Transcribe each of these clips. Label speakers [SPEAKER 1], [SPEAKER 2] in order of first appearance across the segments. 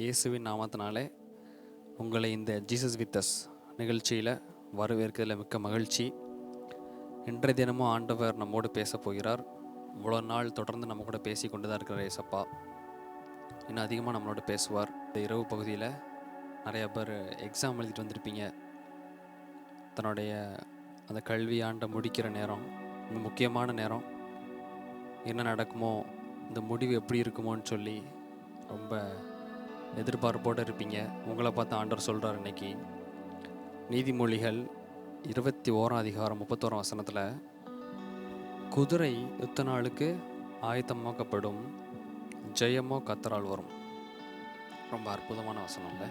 [SPEAKER 1] இயேசுவின் நாமத்தினாலே உங்களை இந்த ஜீசஸ் வித் அஸ் நிகழ்ச்சியில் வரவேற்கிறதுல மிக்க மகிழ்ச்சி. இன்றைய தினமும் ஆண்டவர் நம்மோடு பேச போகிறார். இவ்வளோ நாள் தொடர்ந்து நம்ம கூட பேசி கொண்டு தான் இருக்கிற ஏசப்பா இன்னும் அதிகமாக நம்மளோட பேசுவார். இந்த இரவு பகுதியில் நிறைய பேர் எக்ஸாம் எழுதிட்டு வந்திருப்பீங்க. தன்னுடைய அந்த கல்வி ஆண்டை முடிக்கிற நேரம், இந்த முக்கியமான நேரம், என்ன நடக்குமோ, இந்த முடிவு எப்படி இருக்குமோன்னு சொல்லி ரொம்ப எதிர்பார்ப்போடு இருப்பீங்க. உங்களை பார்த்து ஆண்டவர் சொல்கிறார் இன்னைக்கு. நீதிமொழிகள் 21:31 குதிரை யுத்த நாளுக்கு ஆயத்தமாக்கப்படும், ஜெயமோ கர்த்தரால் வரும். ரொம்ப அற்புதமான வசனம் இல்லை?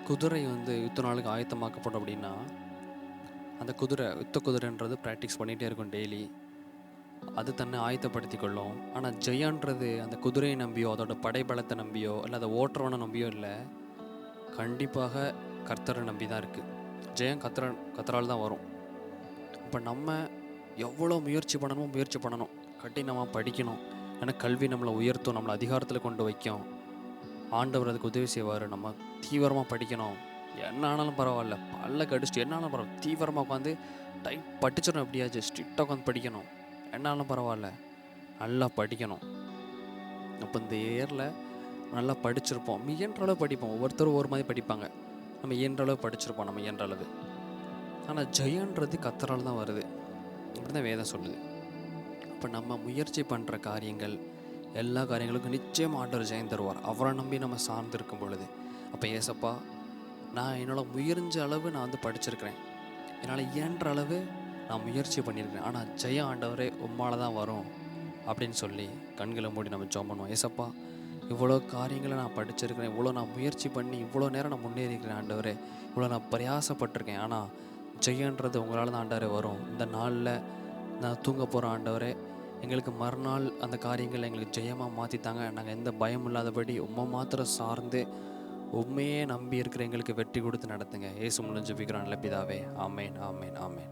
[SPEAKER 1] குதிரை யுத்த நாளுக்கு ஆயத்தமாக்கப்படும் அப்படின்னா, அந்த குதிரை யுத்த குதிரைன்றது ப்ராக்டிஸ் பண்ணிகிட்டே இருக்கும் டெய்லி. அது தன்னை ஆயத்தப்படுத்தி கொள்ளும். ஆனால் ஜெயன்றது அந்த குதிரையை நம்பியோ, அதோட படைபலத்தை நம்பியோ, இல்லை அதை ஓட்டுறவனை நம்பியோ இல்லை, கண்டிப்பாக கர்த்தரை நம்பி தான் இருக்குது. ஜெயம் கர்த்தரால் தான் வரும். இப்போ நம்ம எவ்வளோ முயற்சி பண்ணணும், கடினமாக படிக்கணும். ஏன்னா கல்வி நம்மளை உயர்த்தும், நம்மளை அதிகாரத்தில் கொண்டு வைக்கும். ஆண்டவர் அதுக்கு உதவி செய்வார். நம்ம தீவிரமாக படிக்கணும். என்ன ஆனாலும் பரவாயில்ல, பல்ல கடிச்சிட்டு என்ன ஆனாலும் பரவாயில்ல, தீவிரமாக உட்காந்து டைட் படிச்சிடணும். எப்படியாச்சு ஸ்ட்ரிக்டாக உட்காந்து படிக்கணும். என்னாலும் பரவாயில்ல, நல்லா படிக்கணும். அப்போ இந்த இயரில் நல்லா படிச்சிருப்போம். இயன்ற அளவு படிப்போம். ஒவ்வொருத்தரும் ஒவ்வொரு மாதிரி படிப்பாங்க. நம்ம இயன்ற அளவு படிச்சிருப்போம், நம்ம இயன்ற அளவு. ஆனால் ஜெயன்றது கர்த்தரால் தான் வருது. இப்படி தான் வேதம் சொல்லுது. அப்போ நம்ம முயற்சி பண்ணுற காரியங்கள், எல்லா காரியங்களுக்கும் நிச்சயமாக ஆண்டவர் ஜெயம் தருவார், அவரை நம்பி நம்ம சார்ந்து இருக்கும் பொழுது. அப்போ ஏசப்பா, நான் என்னோட முயன்ற அளவு நான் படிச்சிருக்கிறேன், என்னால் இயன்ற அளவு நான் முயற்சி பண்ணியிருக்கேன், ஆனால் ஜெய ஆண்டவரே உம்மால தான் வரும் அப்படின்னு சொல்லி கண்களை மூடி நம்ம ஜெபம் பண்ணுவோம். ஏசப்பா, இவ்வளோ காரியங்களை நான் படிச்சிருக்கிறேன், இவ்வளோ நான் முயற்சி பண்ணி இவ்வளோ நேரம் நான் முன்னேறிக்கிறேன் ஆண்டவரே, இவ்வளோ நான் பிரயாசப்பட்டிருக்கேன், ஆனால் ஜெயன்றது உங்களால் தான் ஆண்டவரே வரும். இந்த நாளில் நான் தூங்க போகிற ஆண்டவரே, எங்களுக்கு மறுநாள் அந்த காரியங்களை எங்களுக்கு ஜெயமாக மாற்றித்தாங்க. நாங்கள் எந்த பயம் இல்லாதபடி உம்மை மாத்திரம் சார்ந்து உண்மையே நம்பி இருக்கிற எங்களுக்கு வெற்றி கொடுத்து நடத்துங்க. இயேசு மூலம் ஜெபிக்கிறோம் நல்ல பிதாவே. ஆமேன், ஆமேன், ஆமேன்.